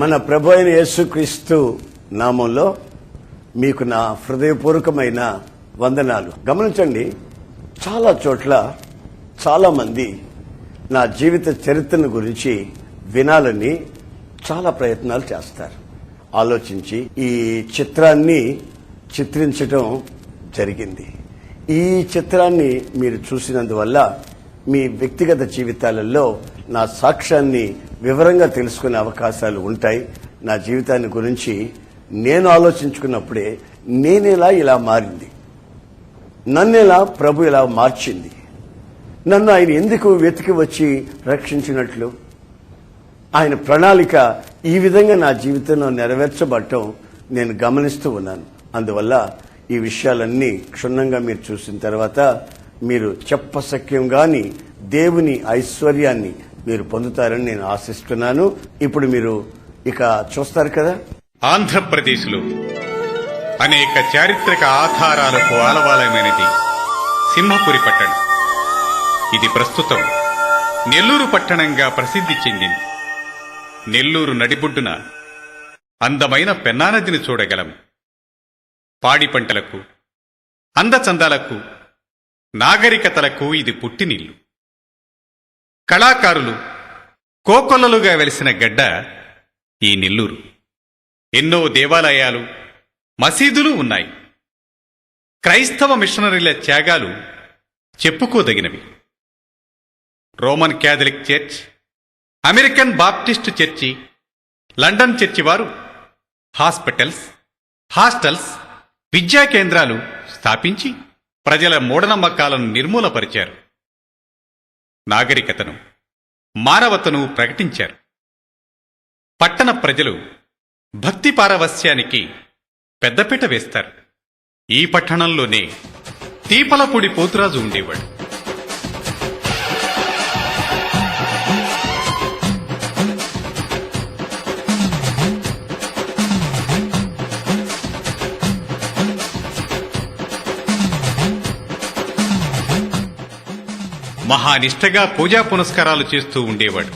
మన ప్రభు అయిన యేసుక్రీస్తు నామంలో మీకు నా హృదయపూర్వకమైన వందనాలు. గమనించండి, చాలా చోట్ల చాలా మంది నా జీవిత చరిత్రను గురించి వినాలని చాలా ప్రయత్నాలు చేస్తారు. ఆలోచించి ఈ చిత్రాన్ని చిత్రించడం జరిగింది. ఈ చిత్రాన్ని మీరు చూసినందువల్ల మీ వ్యక్తిగత జీవితాలలో నా సాక్ష్యాన్ని వివరంగా తెలుసుకునే అవకాశాలు ఉంటాయి. నా జీవితాన్ని గురించి నేను ఆలోచించుకున్నప్పుడే నేనేలా ఇలా మారింది, నన్నేలా ప్రభు ఇలా మార్చింది, నన్ను ఆయన ఎందుకు వెతికి వచ్చి రక్షించినట్లు, ఆయన ప్రణాళిక ఈ విధంగా నా జీవితంలో నెరవేర్చబడటం నేను గమనిస్తూ ఉన్నాను. అందువల్ల ఈ విషయాలన్నీ క్షుణ్ణంగా మీరు చూసిన తర్వాత మీరు చెప్పసఖ్యం గాని దేవుని ఐశ్వర్యాన్ని మీరు పొందుతారని నేను ఆశిస్తున్నాను. ఇప్పుడు మీరు ఇక చూస్తారు కదా. ఆంధ్రప్రదేశ్లో అనేక చారిత్రక ఆధారాలకు ఆలవాలమైనది సింహపురి పట్టణం. ఇది ప్రస్తుతం నెల్లూరు పట్టణంగా ప్రసిద్ధి చెందింది. నెల్లూరు నడిబొడ్డున అందమైన పెన్నా నదిని చూడగలం. పాడి పంటలకు, అందచందాలకు, నాగరికతలకు ఇది పుట్టినిల్లు. కళాకారులు కోకొల్లలుగా వెలిసిన గడ్డ ఈ నెల్లూరు. ఎన్నో దేవాలయాలు, మసీదులు ఉన్నాయి. క్రైస్తవ మిషనరీల త్యాగాలు చెప్పుకోదగినవి. Roman Catholic church, American Baptist church, London church వారు హాస్పిటల్స్, హాస్టల్స్, విద్యా కేంద్రాలు స్థాపించి ప్రజల మూఢనమ్మకాలను నిర్మూలపరిచారు. నాగరికతను, మానవతను ప్రకటించారు. పట్టణ ప్రజలు భక్తి పారవస్యానికి పెద్దపీట వేస్తారు. ఈ పట్టణంలోనే తీపలపూడి పోతురాజు ఉండేవాడు. మహానిష్టగా పూజా పునస్కారాలు చేస్తూ ఉండేవాడు.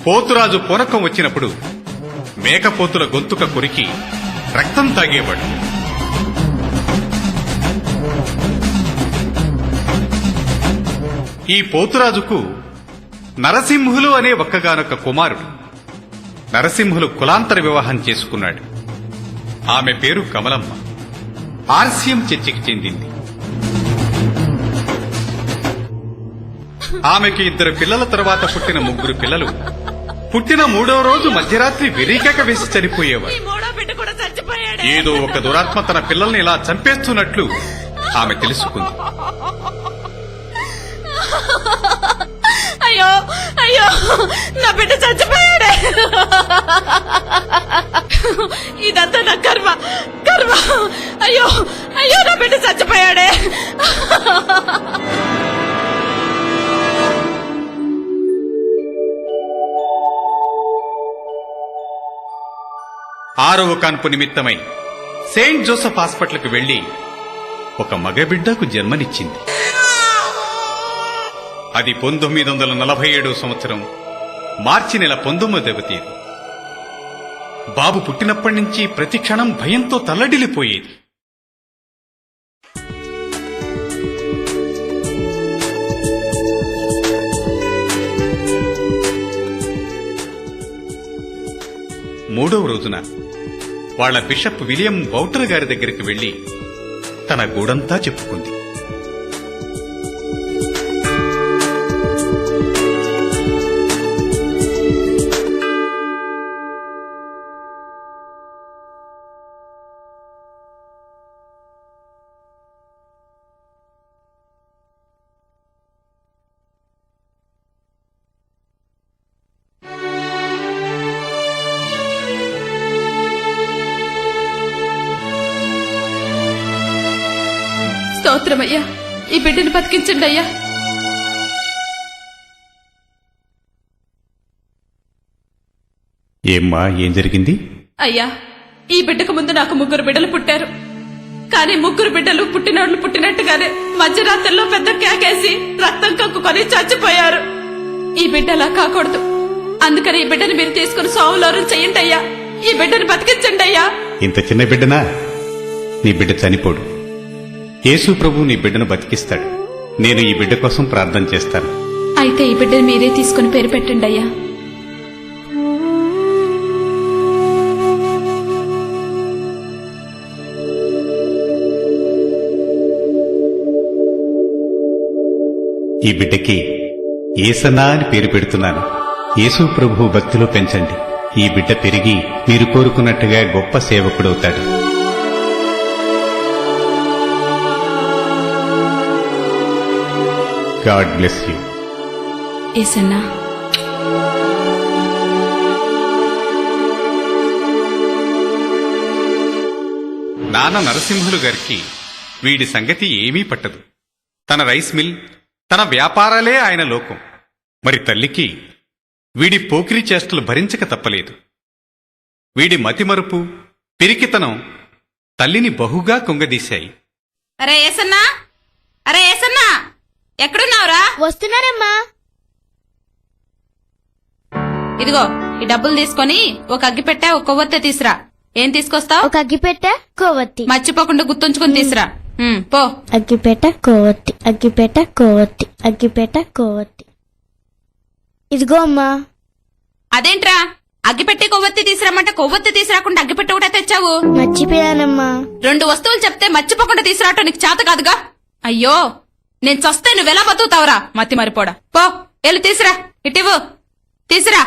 పోతురాజు పూనకం వచ్చినప్పుడు మేకపోతుల గొంతుక కొరికి రక్తం తాగేవాడు. ఈ పోతురాజుకు నరసింహులు అనే ఒక్కగానొక్క కుమారుడు. నరసింహులు కులాంతర వివాహం చేసుకున్నాడు. ఆమె పేరు కమలమ్మ. ఆర్సిఎం చర్చికి చెందింది. ఆమెకి 2 పిల్లల తర్వాత పుట్టిన 3 పిల్లలు పుట్టిన 3వ రోజు మధ్యరాత్రి వెరీకేక వేసి చనిపోయేవారు. ఏదో ఒక దురాత్మ తన పిల్లల్ని ఇలా చంపేస్తున్నట్లు ఆమె తెలుసుకుంది. అయ్యో అయ్యో, నా బిడ్డ చచ్చిపోయాడే. ఇదంతా నా కర్మ కర్మ. అయ్యో అయ్యో, నా బిడ్డ చచ్చిపోయాడే. ఆరవ కాన్పు నిమిత్తమై సెయింట్ జోసెఫ్ హాస్పిటల్కు వెళ్లి ఒక మగబిడ్డకు జన్మనిచ్చింది. అది 1947 సంవత్సరం మార్చి నెల 19వ తేదీ. బాబు పుట్టినప్పటి నుంచి ప్రతి క్షణం భయంతో తల్లడిల్లిపోయేది. మూడవ రోజున వాళ్ల బిషప్ విలియం బౌటర్ గారి దగ్గరికి వెళ్లి తన గూడంతా చెప్పుకుంది. స్తోత్రమయ్యా, ఈ బిడ్డను బతికించండి అయ్యా. ఏమ్మా, ఏం జరిగింది? అయ్యా, ఈ బిడ్డకు ముందు నాకు 3 బిడ్డలు పుట్టారు. కానీ ముగ్గురు బిడ్డలు పుట్టినోళ్ళు పుట్టినట్టుగానే మధ్యరాత్రిలో పెద్ద కేకేసి రక్తం కక్కుకొని చచ్చిపోయారు. ఈ బిడ్డలా కాకూడదు. అందుకని ఈ బిడ్డని మీరు తీసుకుని సావులోరు చెయ్యండి అయ్యా. ఈ బిడ్డను బతికించండి అయ్యా. ఇంత చిన్న బిడ్డనా? నీ బిడ్డ చనిపోడు. యేసు ప్రభు నీ బిడ్డను బతికిస్తాడు. నేను ఈ బిడ్డ కోసం ప్రార్థన చేస్తాను. అయితే ఈ బిడ్డను మీరే తీసుకుని పేరు పెట్టండి అయ్యా. ఈ బిడ్డకి ఏసన్నా అని పేరు పెడుతున్నాను. యేసు ప్రభు భక్తిలో పెంచండి. ఈ బిడ్డ పెరిగి మీరు కోరుకున్నట్టుగా గొప్ప సేవకుడవుతాడు. God bless you. యేసన్నా. నాన్న నరసింహులు గారికి వీడి సంగతి ఏమీ పట్టదు. తన రైస్ మిల్, తన వ్యాపారాలే ఆయన లోకం. మరి తల్లికి వీడి పోకిరి చేష్టలు భరించక తప్పలేదు. వీడి మతిమరుపు, పిరికితనం తల్లిని బహుగా కుంగదీశాయి. అరే యేసన్నా, అరే యేసన్నా, ఎక్కడున్నావురా? వస్తున్నారమ్మా. ఇదిగో ఈ డబ్బులు తీసుకొని ఒక అగ్గిపెట్టె, ఒక కొవ్వొత్తి తీసురా. ఏం తీసుకొస్తావు? ఒక అగ్గిపెట్టె కొవ్వొత్తి. మర్చిపోకుండా గుర్తుంచుకుని తీసురా. పో. అగ్గిపెట్టె కొవ్వొత్తి, అగ్గిపెట్టె కొవ్వొత్తి, అగ్గిపెట్టె కొవ్వొత్తి. ఇదిగో అమ్మా. అదేంట్రా అగ్గిపెట్టి కొవ్వొత్తి తీసుకురామంటే కొవ్వొత్తి తీసుకురాకుండా అగ్గిపెట్టి ఒకటే తెచ్చావు? మర్చిపోయానమ్మా. 2 వస్తువులు చెప్తే మర్చిపోకుండా తీసుకురావటం నీకు చేత కాదుగా. అయ్యో, నేను చస్తే నువ్వెలా బతుకుతావురా మతి మరిపోడా. పో, వెళ్ళి తీసురా. ఇటివ్వు, తీసురా.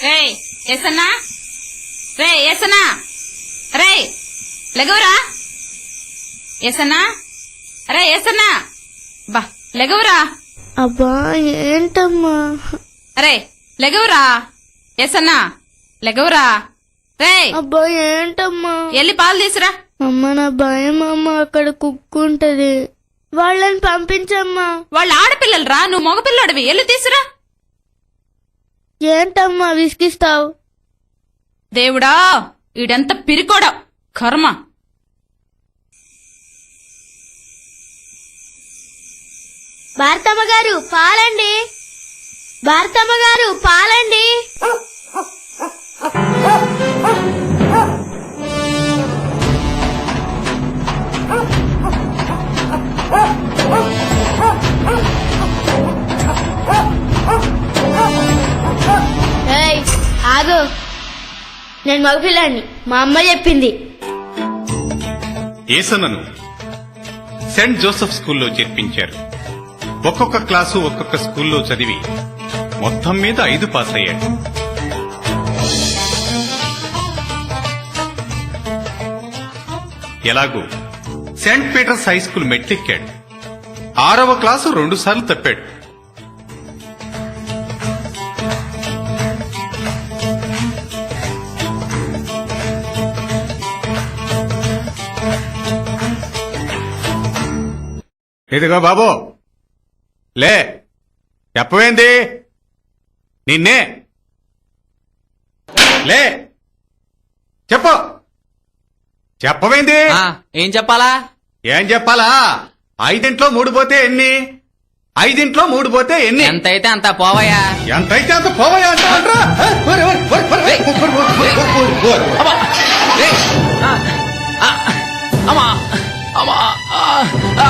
రేయ్ ఏసన్నా, రే ఏసన్నా, రే లెగవురా. ఏసన్నా, రే ఏసన్నా, బా లెగవురా. అబ్బా ఏంటమ్మా? అరే లెగవురా. ఏసన్నా లెగవురా. రే అబ్బా ఏంటమ్మా? ఎల్లి పాలు తీసురా. అమ్మ నా భయం అమ్మ, అక్కడ కుక్కుంటది. వాళ్ళని పంపించమ్మా. వాళ్ళు ఆడపిల్లలు రా, నువ్వు మగపిల్లడివి. ఎల్లి తీసురా. ఏంటమ్మా విసిగిస్తావు? దేవుడా, ఈడెంత పిరికోడా కర్మ. భారతమ్మ గారు పాలండి, భారతమ్మ గారు పాలండి. ఏయ్, ఆగు. నేను మగపిల్లాన్ని, మా అమ్మ చెప్పింది. ఏసన్నను సెయింట్ జోసెఫ్ స్కూల్లో చేర్పించారు. ఒక్కొక్క క్లాసు ఒక్కొక్క స్కూల్లో చదివి మొత్తం మీద 5 పాస్ అయ్యాడు. ఎలాగూ సెయింట్ పీటర్స్ హై స్కూల్ మెట్లెక్కాడు. 6వ క్లాసు 2 సార్లు తప్పాడు. ఇదిగో బాబు, లే, చెప్పవేంది? నిన్నే లే, చెప్పు. చెప్పవేంది? ఏం చెప్పాలా? ఏం చెప్పాలా? 5 3 పోతే ఎన్ని? 5 3 పోతే ఎన్ని? ఎంతైతే అంత పోవయ్యా. ఎంతైతే అంత పోవయ్యా అంటావంట్రా? అమ్మా అమ్మా అమ్మా అబ్బా.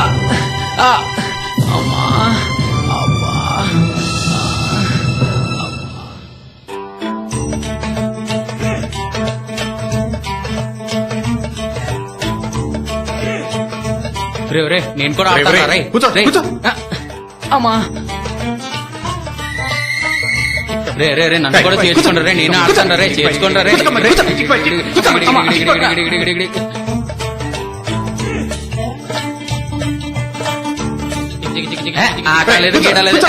రే నేను కూడా ఆడతాను రే. కూర్చో, రే. కూర్చో. అమ్మా రే రే రే నన్ను కూడా చేర్చుకోండి రే. నేను ఆడతాను రే. చేర్చుకోండి రే. ఆటలేదు గీటలేదు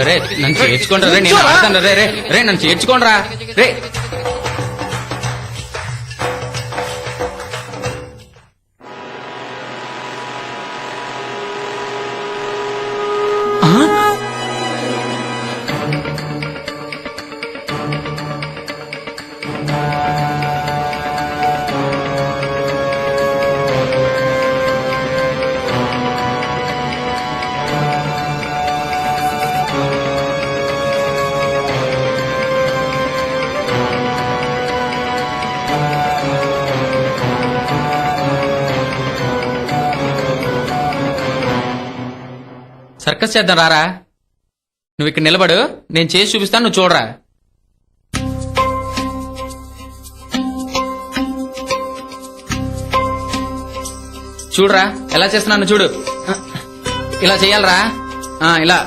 రే నన్ను చేర్చుకోండి రే నేను ఆడతాను రే రే రే నన్ను చేర్చుకోండి రే సర్కస్ చేద్దాం రారా నువ్వు ఇక్కడ నిలబడు నేను చేసి చూపిస్తాను నువ్వు చూడరా చూడరా ఎలా చేస్తున్నాను చూడు ఇలా చెయ్యాలరా ఇలా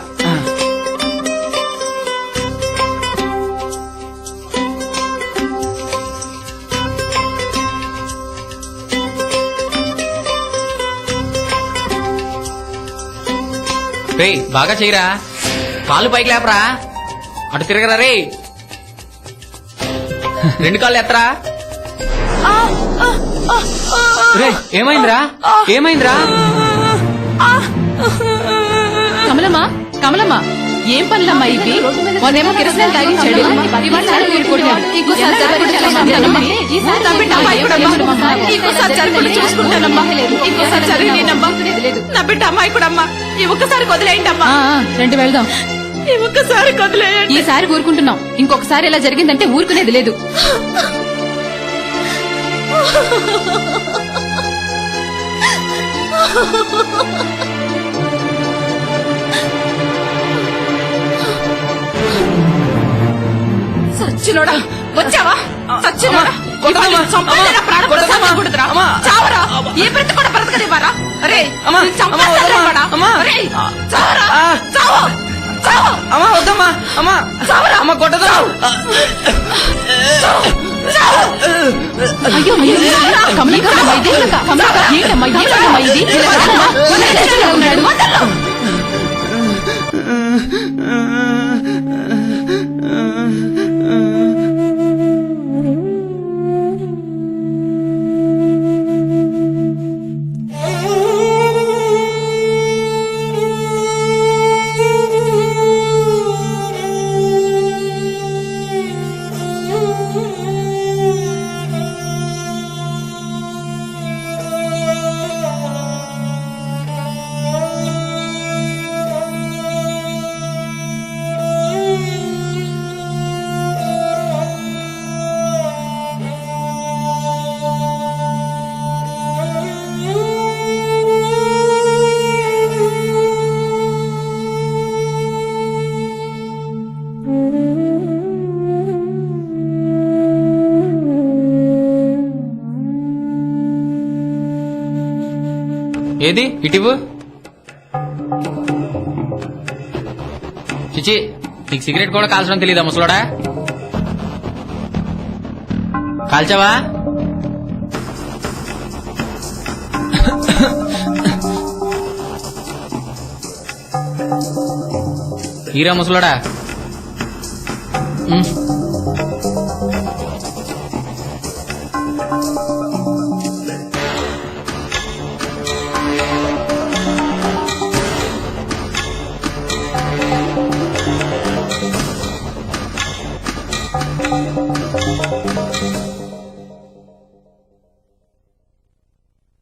రే బాగా చెయ్యరా కాళ్ళు పైకి లేపరా అటు తిరగరా రే రెండు కాళ్ళు ఎత్తరా రే ఏమైందిరా ఏమైందిరా కమలమ్మా కమలమ్మా ఏం పనులమ్మా ఇవి మొన్నేమో కిరసనాలు తాగించాడు ఇవాళ చాలు ఊరుకోడినాడు. ఇంకోసారి జరగకుండా చూసుకుంటానమ్మా. నా బిడ్డ అమ్మాయి కూడా అమ్మా. ఇంకోసారి జరగకుండా చూసుకుంటానమ్మా. ఇంకోసారి జరగలేనమ్మా. నా బిడ్డ అమ్మాయి కూడా అమ్మా. ఈ ఒక్కసారి వదిలేయండి అమ్మా. రండి వెళ్దాం. ఈ ఒక్కసారి వదిలేయండి. ఈసారి ఊరుకుంటున్నాం. ఇంకొకసారి ఇలా జరిగిందంటే ఊరుకునేది లేదు. సచ్చినోడా వచ్చావా? సచ్చినోడా చావరా? ఏ బ్రతి కూడా బ్రతకనివ్వరా? అరే వద్దమ్మా అమ్మా అమ్మ కొట్టదు అయ్యో కమలమ్మ ఇది ఏది ఇటివు చిచి నీకు సిగరెట్ కూడా కాల్చడం తెలియదా ముసలోడా? కాల్చావా? హీరా ముసలోడా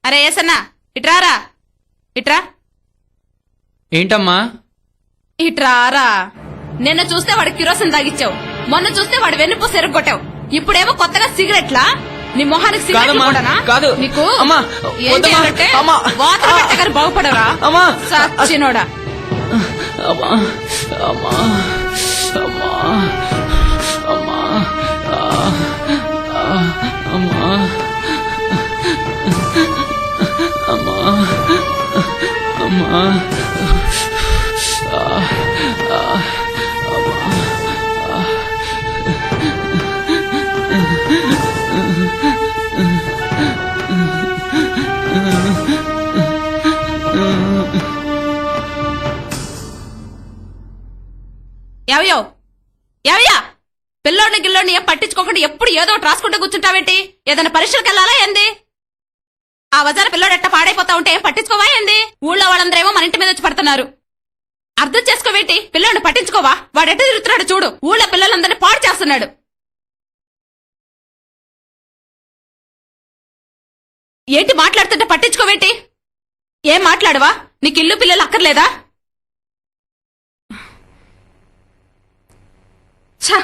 అరే ఏసన్నా ఇట్రారా. ఇట్రా. ఏంటమ్మా? ఇట్రారా. నిన్న చూస్తే వాడు కిరోసిన్ తాగిచ్చావు, మొన్న చూస్తే వాడు వెన్నుపూస ఎరగొట్టావు, ఇప్పుడేమో కొత్తగా సిగరెట్లా? నీ మొహానికి సిగరెట్లు కూడానా? కాదు నీకు అమ్మా ఏం చేయాలంటే వాతలు పెట్టగానే బాగుపడరా సచ్చినోడా? అమ్మా అమ్మా అమ్మా అమ్మా అమ్మా అమ్మా అమ్మా అమ్మా ఎవయో ఎవయా పిల్లోడిని గిల్లోడిని ఏం పట్టించుకోకుండా ఎప్పుడు ఏదో ఒకటి రాసుకుంటూ కూర్చుంటావేంటి? ఏదైనా పరీక్షలకు వెళ్ళాలా ఏంది? ఆ వజాన పిల్లోడు ఎట్ట పాడైపోతా ఉంటే ఏం పట్టించుకోవా ఏంది? ఊళ్ళో వాళ్ళందరేమో మన ఇంటి మీద వచ్చి పడుతున్నారు. అర్థం చేసుకోవేంటి? పిల్లోడిని పట్టించుకోవా? వాడు ఎట్ట తిరుగుతున్నాడు చూడు. ఊళ్ళో పిల్లలందరినీ పాడు చేస్తున్నాడు. ఏంటి మాట్లాడుతుంటే పట్టించుకోవేంటి? ఏం మాట్లాడవా? నీకు ఇల్లు పిల్లలు అక్కర్లేదా? ఛ!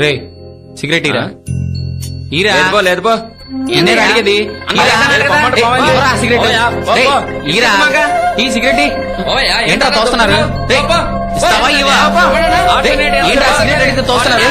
రే సిగరెట్ ఈరా ఈరా లేదు బో ఎన్నే అడిగేది సిగరెట్ ఈరా ఈ సిగరెట్ ఏంట్రా తోస్తున్నారు? ఏంట్రా సిగరెట్ అడిగితే తోస్తున్నారు?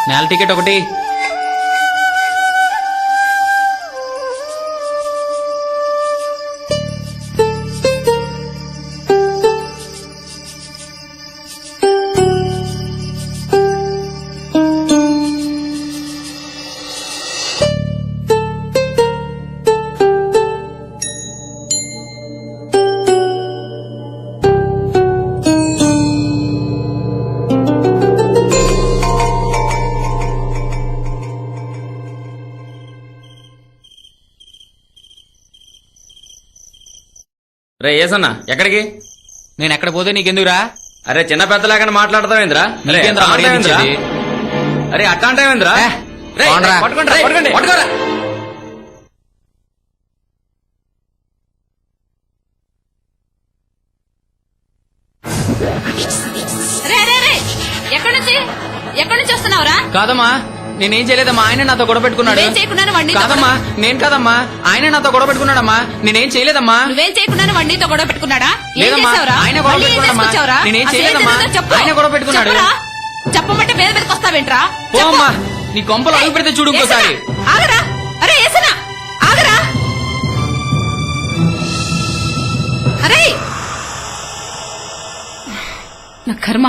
నేల టికెట్ ఒకటి. రే ఏసన్నా ఎక్కడికి? నేను ఎక్కడ పోతే నీకెందుకురా? అరే చిన్న పెద్దలాగానే మాట్లాడతావేంద్రా? నీకేంద్రా మర్యాద ఇచ్చేది? అరే అట్లా అంటావేంద్రా? పోండ్రా. పట్టుకోరా. ఎక్కడి నుంచి వస్తున్నావురా? కాదమ్మా నేనేం చేయలేదమ్మా, ఆయన నాతో గొడవ పెట్టుకున్నాడు. నువ్వేం చేయకుండానే వాడిని కాదమ్మా నేను కాదమ్మా, ఆయన నాతో గొడవ పెట్టుకున్నాడమ్మా. నేనేం చేయలేదమ్మా. నువ్వేం చేయకుండానే వాడితో గొడవ పెట్టుకున్నాడా? ఏం లేదమ్మా, చేసావురా? ఆయన గొడవ మళ్ళీ ఏం పెట్టుకున్నాడమ్మా. తీసుకొచ్చావురా? నేనేం అసలు ఏం చేయలేదమ్మా. జరిగిందో చెప్పు. ఆయన గొడవ పెట్టుకున్నాడు. చెప్పురా. చెప్పమంటే మీద మీదకి వస్తావేంట్రా? ఓ అమ్మా నీ కొంపలు అడుగు పెడితే చూడు ఇంకోసారి. ఆగరా. అరే ఏసనా ఆగరా. ఒరేయ్ నా కర్మ.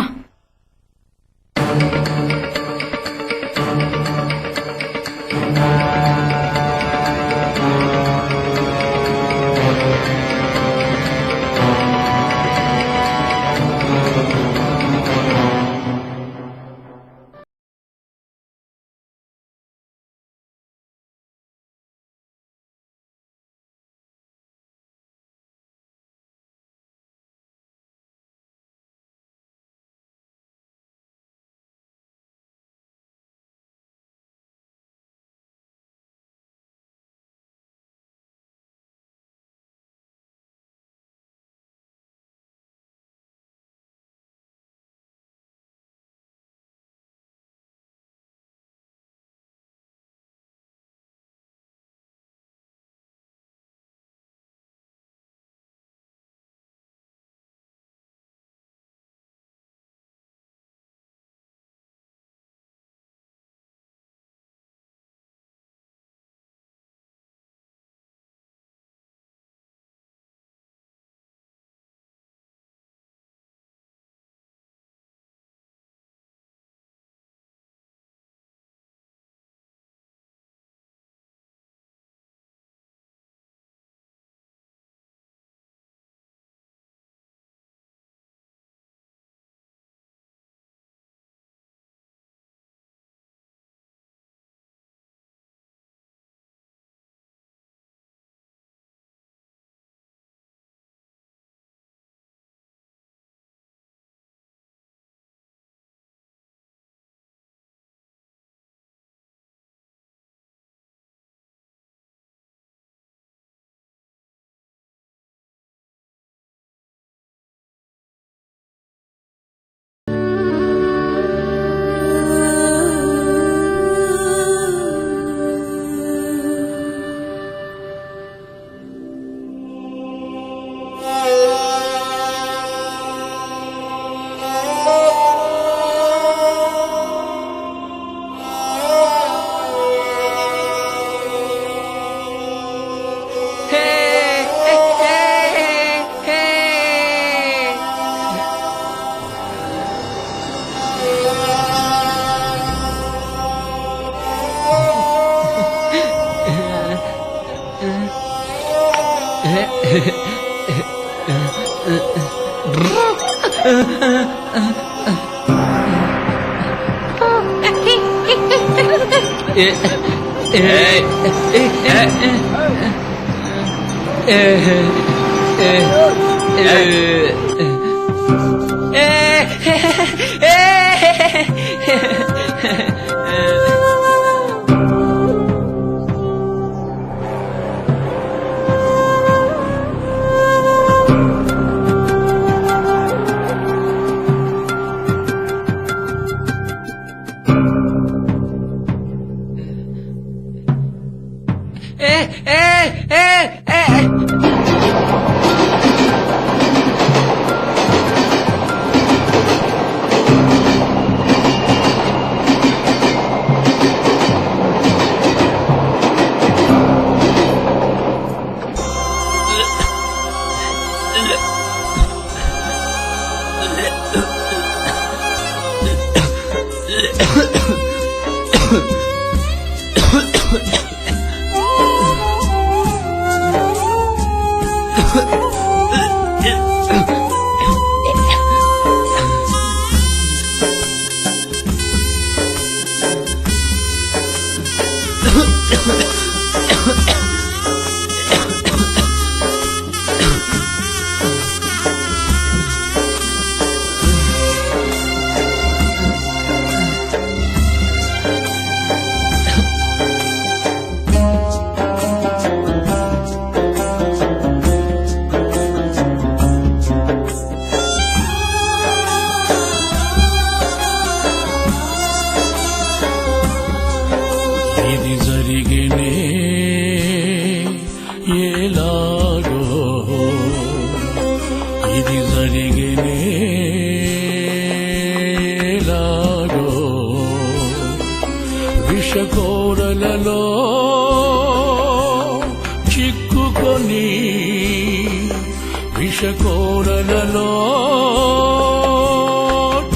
విషకోరలలో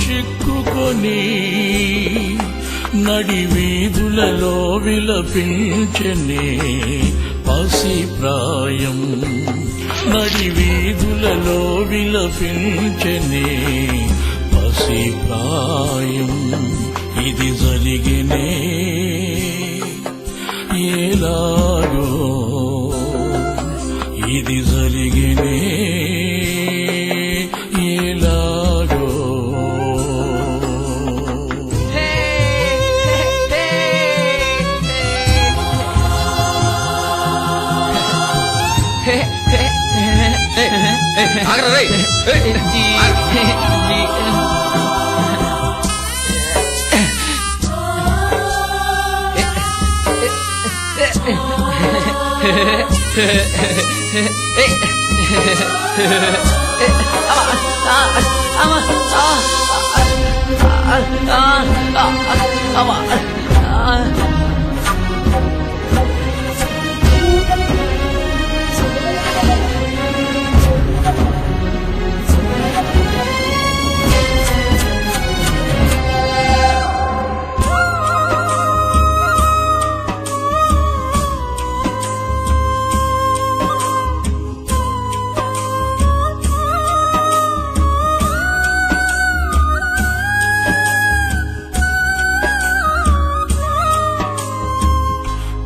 చిక్కుకొని నడి వీధులలో విలపించనే పసి ప్రాయం, నడి వీధులలో విలపించనే పసి ప్రాయం. ఇది జరిగినే ఎలాగో, ఇది జరిగినే ఎలాగో. ఆగరా రేయ్.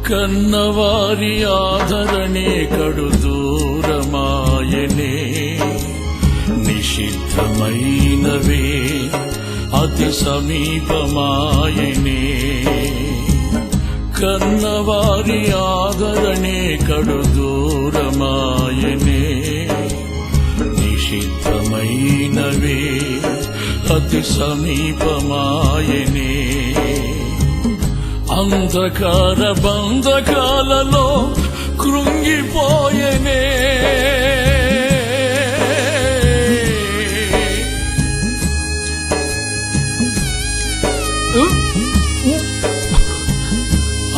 కన్నవారి ఆదరణే కడు దూరమాయనే, నిషిద్ధమైనవే అతి సమీపమాయనే. కన్నవారి ఆదరణే కడు దూరమాయనే, నిషిద్ధమైనవే అతి సమీపమాయనే. అంధకార బంధకాలలో కృంగిపోయనే,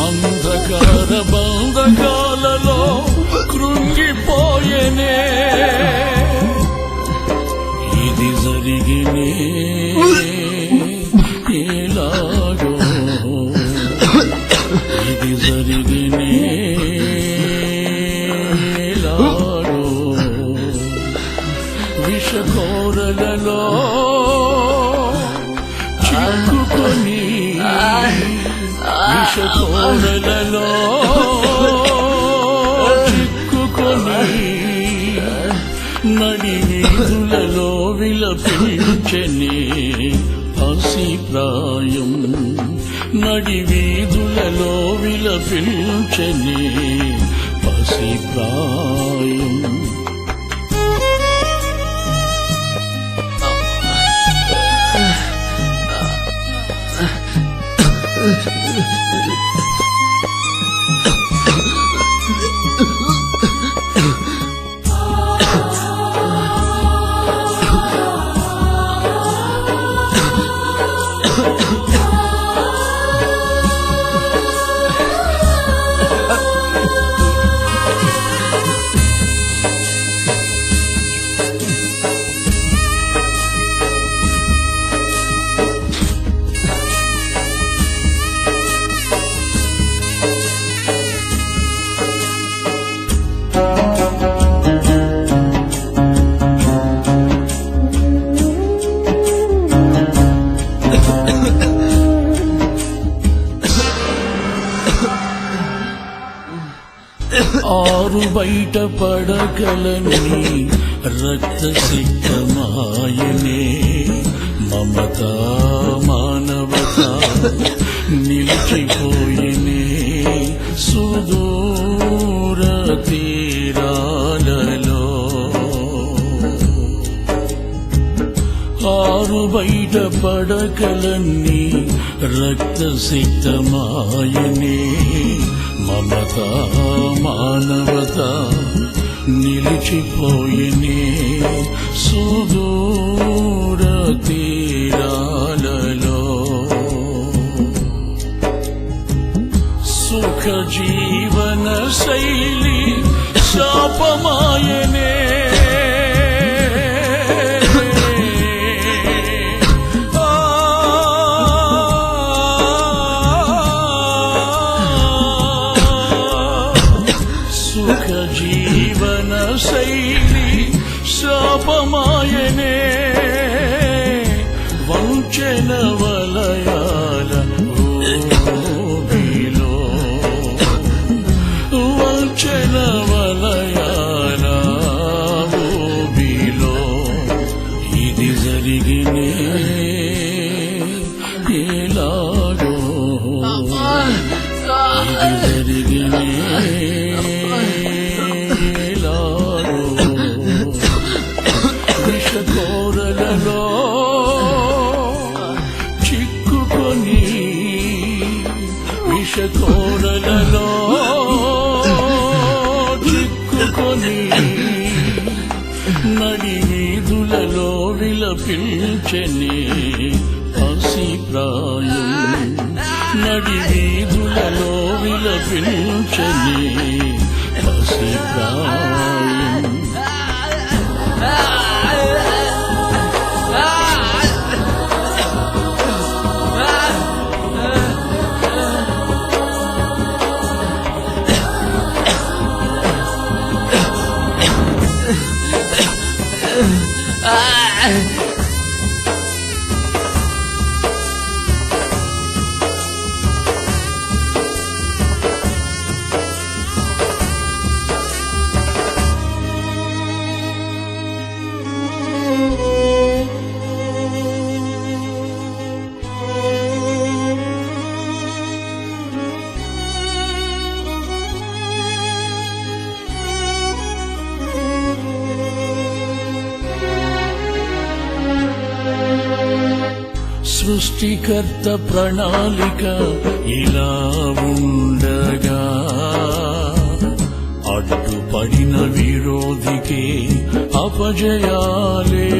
అంధకార బంధకాలలో కృంగిపోయనే. ఇది జరిగినే ఎలాగో, ఇది జరిగినే ఎలాగో. విషకోరలలో చిక్కుకొని, విషకోరలలో చిక్కుకొని నడి వీధులలో విలపించనే పసి ప్రాయం, నడి వీధులలో విలపించనే పసి ప్రాయం. ఆరు బయట పడగలని రక్త సిద్ధమాయనే, మమత మానవత నిలిచిపోయనే సుదూర తీరాలలో. ఆరు బయట పడకలన్నీ రక్త సిద్ధమాయనే, మమత మానవత నిలిచిపోయనే సుదూర తీరాలలో. సుఖ జీవన శైలి శాపమాయనే, జీవన శైలి శాపమాయనే వంచన వలయాల ఊబిలో వంచన వలయాల ఊబిలో ఇది జరిగినే ఎలాగో ఇది జరిగినే ఎలాగో విషకోరలలో చిక్కుకొని విషకోరలలో చిక్కుకొని నడి వీధులలో విలపించని పసి ప్రాయం నడి వీధులలో విలపించని పసి ప్రాయం సృష్టికర్త ప్రణాళిక ఇలా ఉండగా అడ్డుపడిన విరోధికి అపజయాలే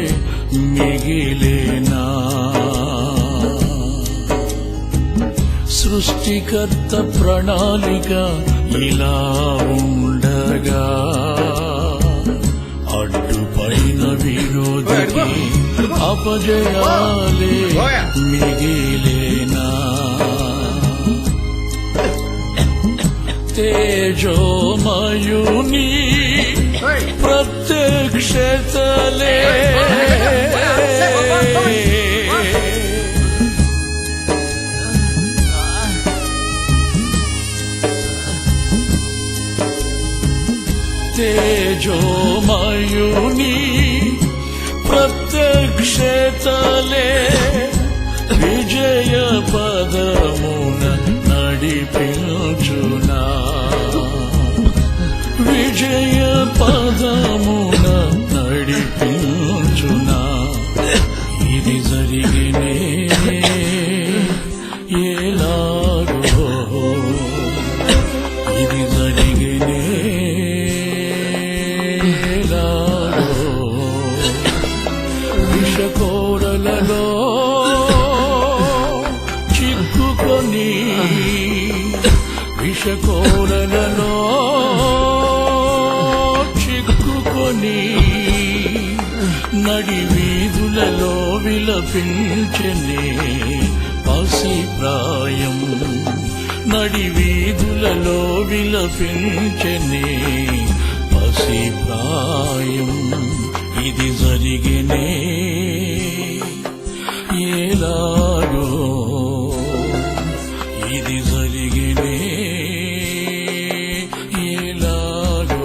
మిగిలేనా సృష్టికర్త ప్రణాళిక ఇలా ఉండగా అడ్డుపడిన విరోధికి అపజయాలే మిగిలేనా తేజోమయుని ప్రత్యక్షతలే తేజోమయుని ప్రత్యక్షతలే విజయ పదమున నడిపించునా విజయ పదమున నడిపించునా ఇది జరిగినే ఎలాగో ఇది జరిగినే విషకోరలలో చిక్కుకొని విషకోరలలో చిక్కుకొని నడి వీధులలో విలపించనే పసి ప్రాయం నడి వీధులలో విలపించనే పసి ప్రాయం ఇది జరిగినే ఎలాగో ఇది జరిగినే ఎలాగో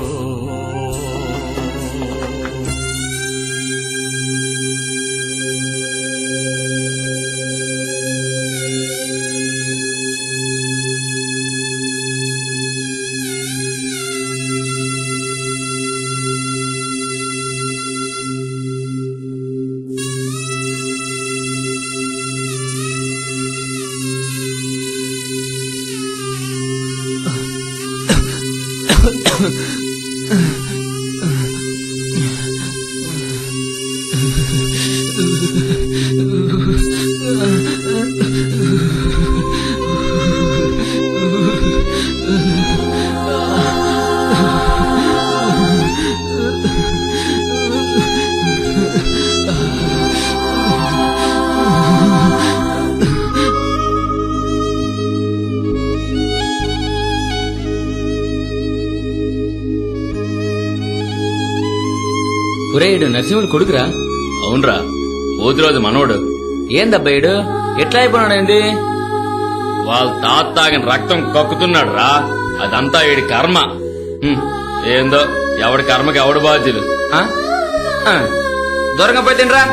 ఒరేయుడు నరసింహుడు కొడుకురా. అవునరా, పోతురాజు మనోడు. ఏందబ్బాయిడు ఎట్లా అయిపోయినాడేంది? వాళ్ళ తాత తాగిన రక్తం కక్కుతున్నాడు రా. అదంతా వీడి కర్మ. ఏందో ఎవడి కర్మకి ఎవడు బాధ్యులు. దొరకపోతేనరా.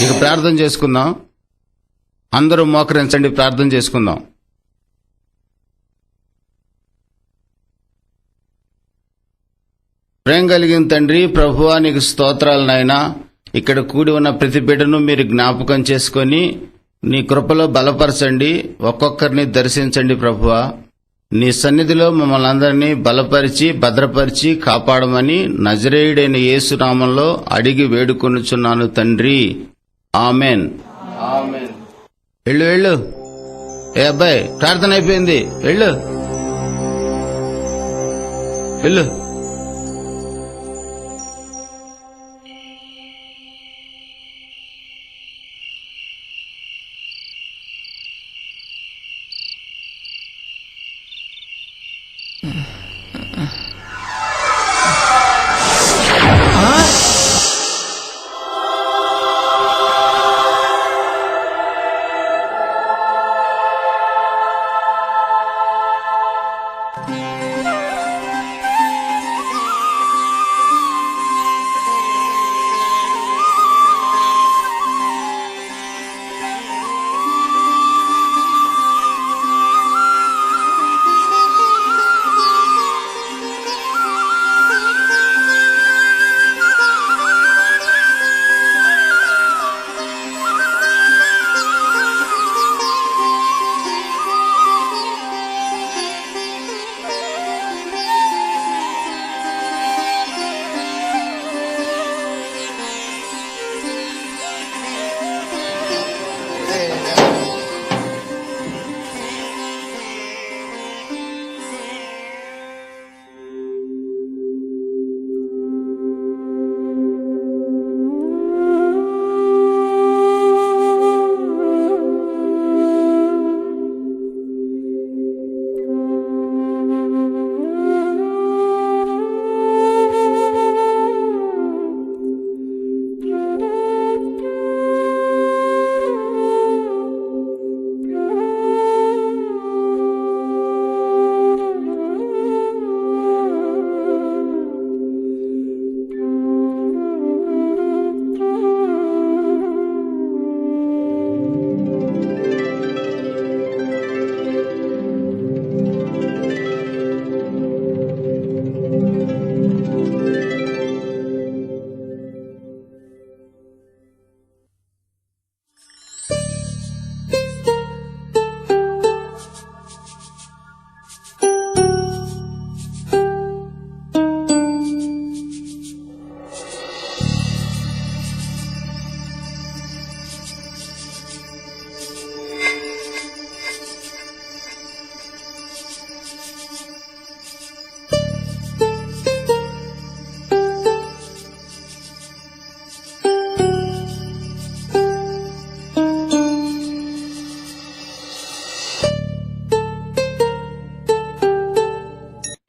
ఇక ప్రార్థన చేసుకుందాం. అందరూ మోకరించండి, ప్రార్థన చేసుకుందాం. ప్రేమ కలిగిన తండ్రి, ప్రభువా నీకు స్తోత్రాలు నాయనా. ఇక్కడ కూడి ఉన్న ప్రతి బిడ్డను మీరు జ్ఞాపకం చేసుకొని నీ కృపలో బలపరచండి, ఒక్కొక్కరిని దర్శించండి ప్రభువా. నీ సన్నిధిలో మమ్మల్ని అందరినీ బలపరిచి భద్రపరిచి కాపాడమని నజరేయుడైన యేసు నామంలో అడిగి వేడుకొనుచున్నాను తండ్రి, ఆమెన్. వెళ్ళు వెళ్ళు. ఏ అబ్బాయి, ప్రార్థన అయిపోయింది, వెళ్ళు వెళ్ళు.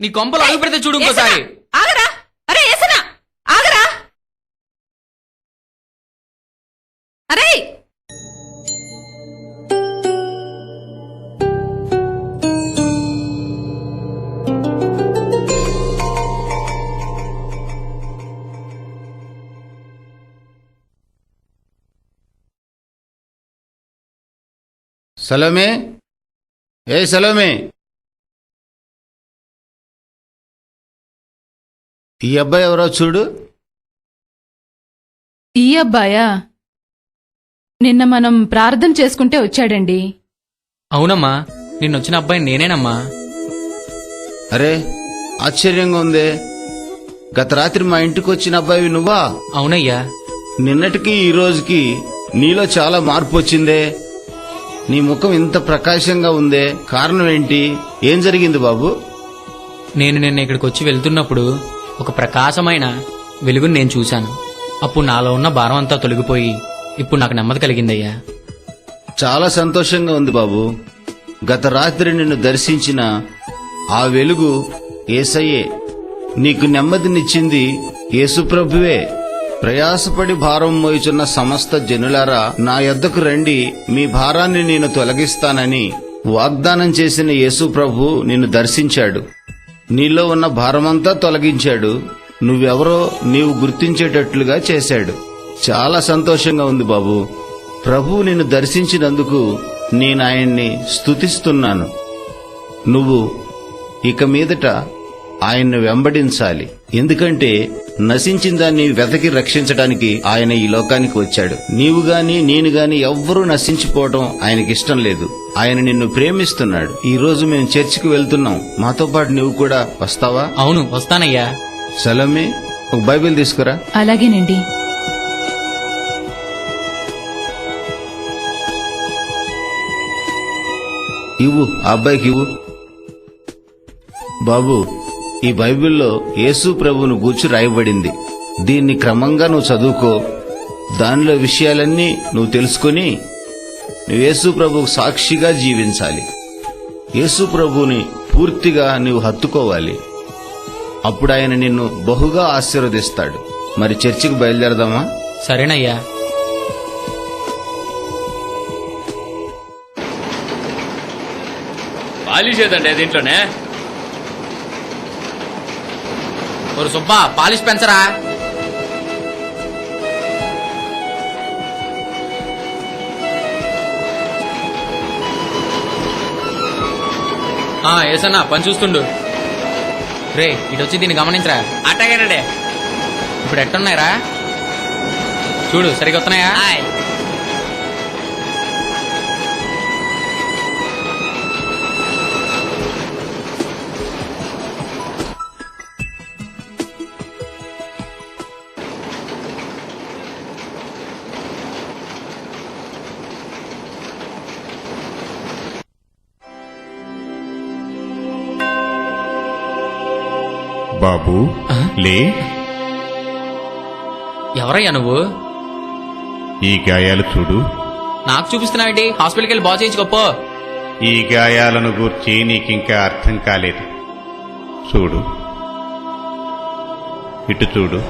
నీ కొంపలు అడుగు పెడితే చూడు ఇంకోసారి. ఆగరా, అరే ఏసనా ఆగరా, అరే సలోమే, ఏ సలోమే, ఈ అబ్బాయి ఎవరో చూడు. ఈ అబ్బాయా? నిన్న మనం ప్రార్థన చేసుకుంటే వచ్చాడండి. అవునమ్మా, నిన్నొచ్చిన అబ్బాయి నేనేనమ్మా. అరే ఆశ్చర్యంగా ఉందే, గత రాత్రి మా ఇంటికి వచ్చిన అబ్బాయి నువ్వా? అవునయ్యా. నిన్నటికి ఈ రోజుకి నీలో చాలా మార్పు వచ్చిందే. నీ ముఖం ఇంత ప్రకాశంగా ఉందే, కారణం ఏంటి? ఏం జరిగింది బాబు? నేను నిన్న ఇక్కడికి వచ్చి వెళ్తున్నప్పుడు ఒక ప్రకాశమైన వెలుగుని నేను చూశాను. అప్పుడు నాలో ఉన్న భారం అంతా తొలగిపోయి ఇప్పుడు నాకు నెమ్మది కలిగిందయ్యా. చాలా సంతోషంగా ఉంది బాబు. గత రాత్రి నిన్ను దర్శించిన ఆ వెలుగు యేసయ్యే. నీకు నెమ్మదినిచ్చింది యేసుప్రభువే. ప్రయాసపడి భారం మోయుచున్న సమస్త జనులారా, నా యొద్దకు రండి, మీ భారాన్ని నేను తొలగిస్తానని వాగ్దానం చేసిన యేసుప్రభు నిన్ను దర్శించాడు. నీలో ఉన్న భారమంతా తొలగించాడు. నువ్వెవరో నీవు గుర్తించేటట్లుగా చేశాడు. చాలా సంతోషంగా ఉంది బాబు. ప్రభువు నిన్ను దర్శించినందుకు నేను ఆయన్ని స్తుతిస్తున్నాను. నువ్వు ఇక మీదట ఆయన్ను వెంబడించాలి. ఎందుకంటే నశించిన దాన్ని వెతకి రక్షించడానికి ఆయన ఈ లోకానికి వచ్చాడు. నీవు గాని నేను గాని ఎవ్వరూ నశించిపోవడం ఆయనకిష్టం లేదు. ఆయన నిన్ను ప్రేమిస్తున్నాడు. ఈ రోజు మేము చర్చికి వెళ్తున్నాం. మాతో పాటు నువ్వు కూడా వస్తావా? అవును, వస్తానయ్యా. సలోమే, ఒక బైబిల్ తీసుకురా. అలాగేనండి. ఇవ్వు, ఆ అబ్బాయికి ఇవ్వు. బాబు, ఈ బైబిల్లో యేసు ప్రభువును గూర్చి రాయబడింది. దీన్ని క్రమంగా నువ్వు చదువుకో. దానిలో విషయాలన్నీ నువ్వు తెలుసుకుని నువ్వు యేసు ప్రభువుకు సాక్షిగా జీవించాలి. యేసు ప్రభువుని పూర్తిగా నువ్వు హత్తుకోవాలి. అప్పుడు ఆయన నిన్ను బహుగా ఆశీర్వదిస్తాడు. మరి చర్చికి బయలుదేరదామా? సరేనయ్యా. పాలిష్ ఏదండి దీంట్లోనే? ஒரு సుబ్బా, పాలిష్ పెంచరా. ఏసన్నా పని చూస్తుండు. రే, ఇటొచ్చి దీన్ని గమనించరా. అట్టగానండి. ఇప్పుడు ఎట్టున్నాయిరా చూడు, సరిగ్గా వస్తున్నాయా? బాబు లే, ఎవరయ్యా నువ్వు? ఈ గాయాలు చూడు. నాకు చూపిస్తున్నావేంటి? హాస్పిటల్కి వెళ్ళి బాగు చేయించుకోపో. ఈ గాయాలను గూర్చి నీకింకా అర్థం కాలేదు. చూడు, ఇటు చూడు.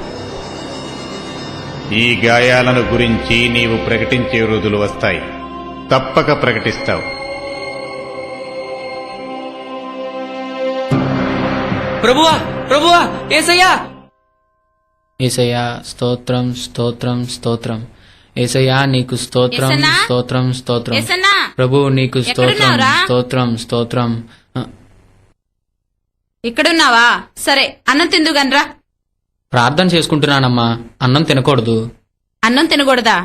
ఈ గాయాలను గురించి నీవు ప్రకటించే రోజులు వస్తాయి. తప్పక ప్రకటిస్తావు. ప్రభువా, ప్రభువా, ఏసయ్యా. ఏసయ్యా, స్తోత్రం, స్తోత్రం, స్తోత్రం. ఏసయ్యా, నీకు స్తోత్రం, ఏసన్నా? స్తోత్రం, స్తోత్రం. ఏసన్నా? ప్రభు, నీకు స్తోత్రం, ఎక్కడున్నావురా? స్తోత్రం, స్తోత్రం. ఇక్కడున్నావా? సరే, అన్నం తిందుగనరా. ప్రార్థన చేసుకుంటున్నానమ్మా. అన్నం తినకూడదు. అన్నం తినకూడదా?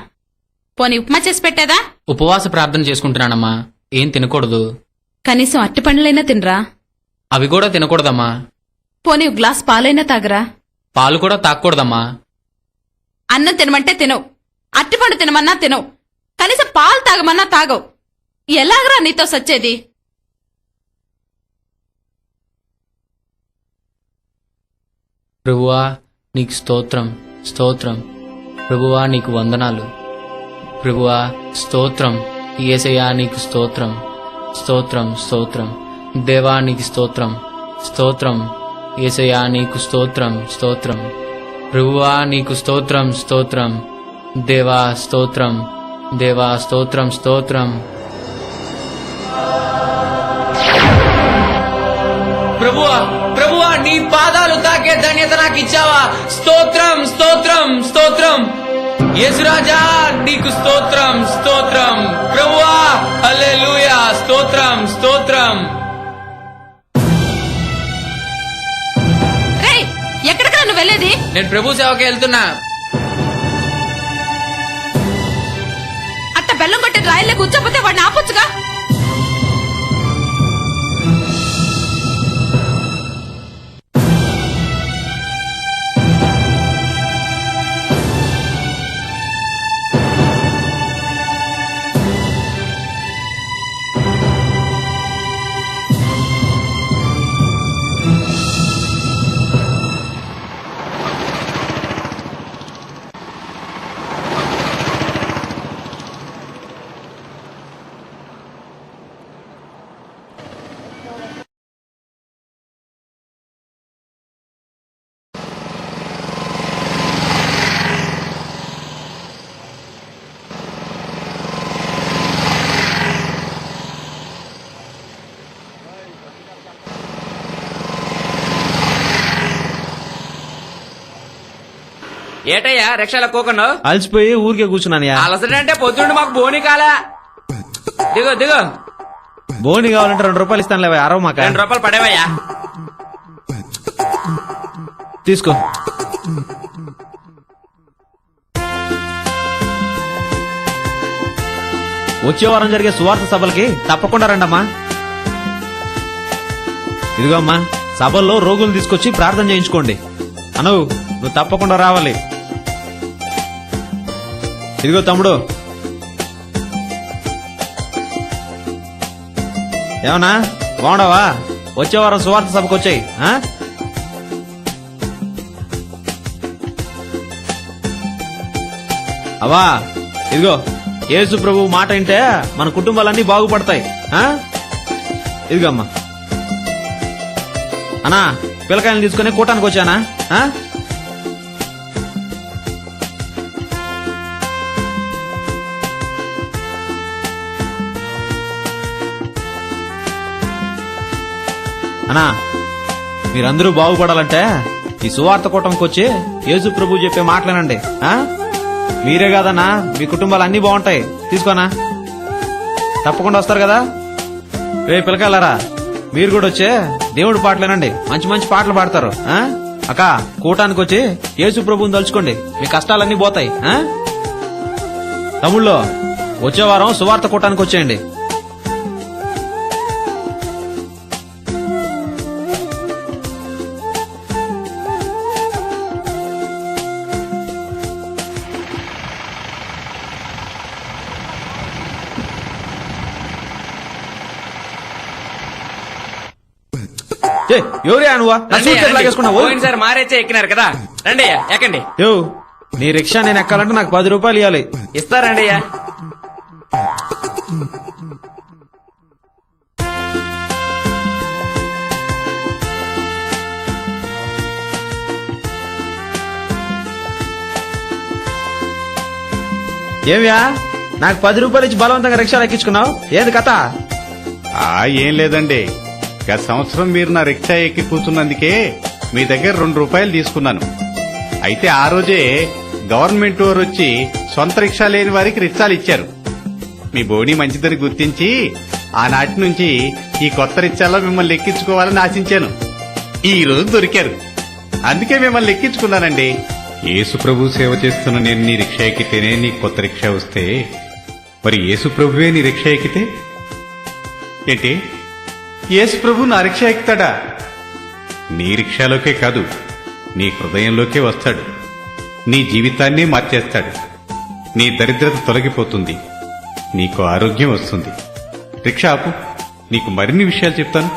పోనీ ఉప్మా చేసి పెట్టేదా? ఉపవాస ప్రార్థన చేసుకుంటున్నానమ్మా. ఏం తినకూడదు. కనీసం అట్టి పండ్లైనా తినరా? అవి కూడా తినకూడదమ్మా. పోనీ ఒక గ్లాస్ పాలైనా తాగరా? పాలు కూడా తాగకూడదమ్మా. అన్నం తినమంటే తినవు, అట్టిపండు తినమన్నా తినవు, కనీసం పాలు తాగమన్నా తాగవు. ఎలాగరా నీతో సచ్చేది? ప్రభువా, నీకు స్తోత్రం, స్తోత్రం. ప్రభువా, నీకు వందనాలు. ప్రభువా, స్తోత్రం. యేసయ్యా, నీకు స్తోత్రం, స్తోత్రం, స్తోత్రం. దేవా, నీకు స్తోత్రం, స్తోత్రం. యేసయ్యా నీకు స్తోత్రం స్తోత్రం. ప్రభువా నీకు స్తోత్రం స్తోత్రం. దేవా స్తోత్రం దేవా స్తోత్రం స్తోత్రం. ప్రభువా ప్రభువా నీ పాదాలు తాకే ధన్యత నాకు ఇచ్చావా? స్తోత్రం స్తోత్రం స్తోత్రం. యేసురాజా నీకు స్తోత్రం స్తోత్రం. ప్రభువా హల్లెలూయా స్తోత్రం స్తోత్రం. రేయ్, ఎక్కడికి నువ్వు వెళ్ళేది? నేను ప్రభు సేవకి వెళ్తున్నా. అట్ట బెల్లం కొట్టి రాయిలే కూర్చోపోతే వాడిని ఆపొచ్చుగా. ఏటయ్యా రిక్షాలో కోకుండా అలసిపోయి ఊరికే కూర్చున్నానయ్యా. అలసటంటే పొద్దుండి మాకు బోని కాలా. దిగు దిగు. బోని కావాలంటే 2 రూపాయలు ఇస్తాను లేవా, అరవ మాక. 2 రూపాయలు పడేవయ్యా. తీసుకో. వచ్చే వారం జరిగే సువార్త సభలకి తప్పకుండా రండమ్మా. ఇదిగో అమ్మా, సభల్లో రోగులు తీసుకొచ్చి ప్రార్థన చేయించుకోండి. అను నువ్వు తప్పకుండా రావాలి. ఇదిగో తమ్ముడు, ఏమన్నా బాగుండవా? వచ్చే వారం సువార్త సభకు వచ్చాయి. అవా ఇదిగో, యేసు ప్రభు మాట వింటే మన కుటుంబాలన్నీ బాగుపడతాయి. ఇదిగో అమ్మా. అన్నా పిల్లకాయలు తీసుకుని కూటానికి వచ్చానా? అన్నా మీరందరూ బాగుపడాలంటే ఈ సువార్త కూటంకి వచ్చి యేసు ప్రభు చెప్పే మాటలేనండి. మీరే కాదన్నా, మీ కుటుంబాలు అన్ని బాగుంటాయి. తీసుకోనా, తప్పకుండా వస్తారు కదా. రేపు పిల్లకాయలారా, మీరు కూడా వచ్చే దేవుడి పాటలేనండి, మంచి మంచి పాటలు పాడతారు. అక్క కూటానికి వచ్చి యేసు ప్రభువుని తలుచుకోండి, మీ కష్టాలన్నీ పోతాయి. తమ్ముళ్ళు వచ్చే వారం సువార్త కూటానికి వచ్చేయండి. ఎవరే నువ్వా? సార్ మారేచ్చే ఎక్కినారు కదా, రండి ఎక్కండి. నీ రిక్షా నేను ఎక్కాలంటే నాకు 10 రూపాయలు ఇవ్వాలి. ఇస్తారండి. ఏమియా, నాకు 10 రూపాయలు ఇచ్చి బలవంతంగా రిక్షాలు ఎక్కించుకున్నావు, ఏది కథ? ఏం లేదండి, గత సంవత్సరం మీరు నా రిక్షా ఎక్కి కూర్చున్నందుకే మీ దగ్గర 2 రూపాయలు తీసుకున్నాను. అయితే ఆ రోజే గవర్నమెంట్ వారు వచ్చి సొంత రిక్షా లేని వారికి రిక్షాలు ఇచ్చారు. మీ బోని మంచిదని గుర్తించి ఆనాటి నుంచి ఈ కొత్త రిక్షాలో మిమ్మల్ని ఎక్కించుకోవాలని ఆశించాను. ఈ రోజు దొరికారు, అందుకే మిమ్మల్ని ఎక్కించుకున్నానండి. యేసు ప్రభు సేవ చేస్తున్న నేను నీ రిక్షా ఎక్కితేనే నీ కొత్త రిక్షా వస్తే, మరి యేసు ప్రభువే నీ రిక్షా ఎక్కితే ఏంటి? యేసు ప్రభు నా రిక్షా ఎక్కుతాడా? నీ రిక్షాలోకే కాదు, నీ హృదయంలోకే వస్తాడు. నీ జీవితాన్నే మార్చేస్తాడు. నీ దరిద్రత తొలగిపోతుంది, నీకు ఆరోగ్యం వస్తుంది. రిక్షా ఆపు, నీకు మరిన్ని విషయాలు చెప్తాను.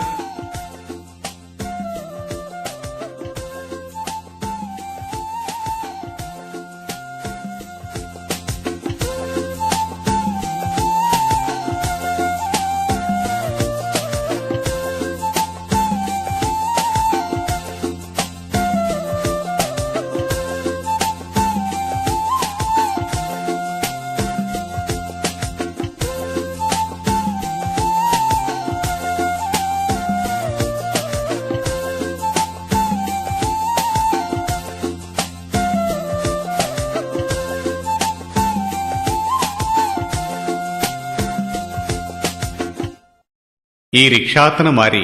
ఈ రిక్షాతన మారి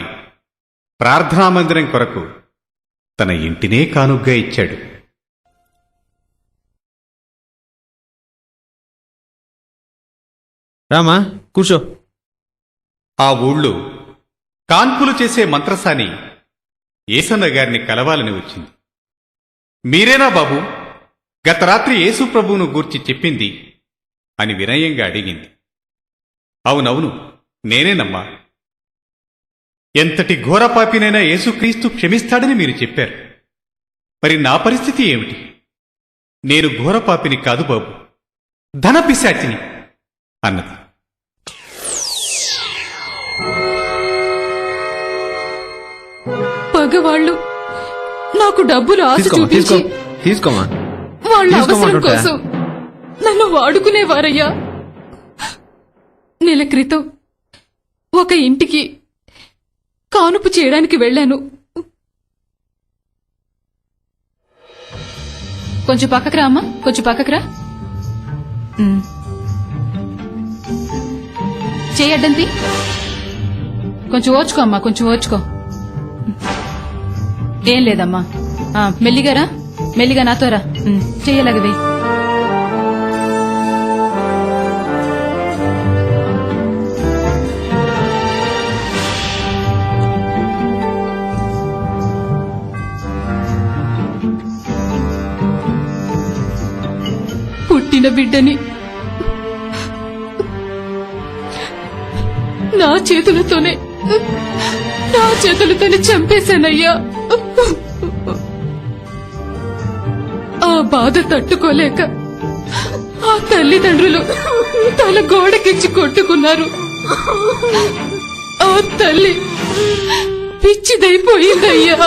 ప్రార్థనా మందిరం కొరకు తన ఇంటినే కానుగ్గా ఇచ్చాడు. రామా కూర్చో. ఆ ఊళ్ళో కాన్పులు చేసే మంత్రసాని ఏసన్న గారిని కలవాలని వచ్చింది. మీరేనా బాబు గత రాత్రి యేసు ప్రభువును గూర్చి చెప్పింది అని వినయంగా అడిగింది. అవునవును, నేనేనమ్మా. ఎంతటి ఘోరపాపినైనా యేసుక్రీస్తు క్షమిస్తాడని మీరు చెప్పారు. మరి నా పరిస్థితి ఏమిటి? నేను ఘోరపాపిని కాదు బాబు, ధనపిశాచిని అన్నది. పగవాళ్ళు నాకు డబ్బులు ఆశ చూపించి తీసుకోమా. వాళ్ళ అవసరం తీసుకోమంటుంటే. కోసం నన్ను వాడుకునేవారయ్యా. నెల క్రితం ఒక ఇంటికి కానుపు చేయడానికి వెళ్ళాను. కొంచెం పక్కకు రా అమ్మా, కొంచెం పక్కకు రా. చేయడ్డంతి కొంచెం ఓచుకో అమ్మా, కొంచెం ఓచుకో. ఏం లేదమ్మా, మెల్లిగా రా, మెల్లిగా నాతో రా. చెయ్యలాగవే. పుట్టిన బిడ్డని నా చేతులతోనే చంపేశానయ్యా. ఆ బాధ తట్టుకోలేక ఆ తల్లిదండ్రులు తల గోడకిచ్చి కొట్టుకున్నారు. ఆ తల్లి పిచ్చిదైపోయిందయ్యా.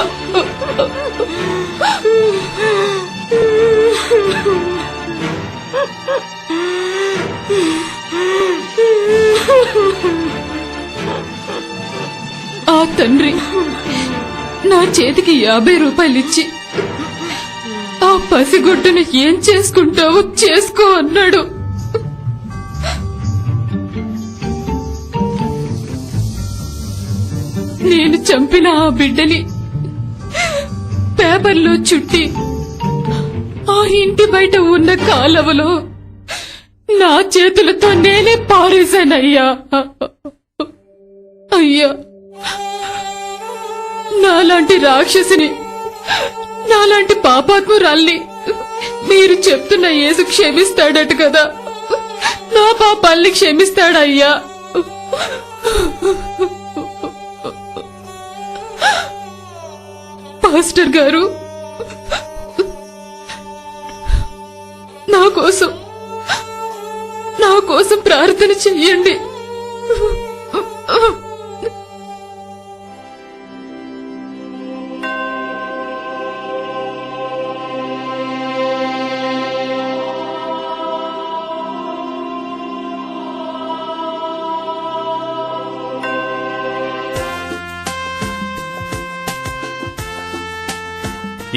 ఆ తండ్రి నా చేతికి 50 రూపాయలిచ్చి ఆ పసిగుడ్డును ఏం చేసుకుంటావో చేసుకో అన్నాడు. నేను చంపిన ఆ బిడ్డని పేపర్లో చుట్టి ఆ ఇంటి బయట ఉన్న కాలవలో నా చేతులతో నేనే పారేశానయ్యా. అయ్యా, నాలాంటి రాక్షసిని, నాలాంటి పాపాత్మురాల్ని మీరు చెప్తున్న యేసు క్షమిస్తాడట కదా, నా పాపాల్ని క్షమిస్తాడయ్యా. పాస్టర్ గారు, నా కోసం ప్రార్థన చెయ్యండి.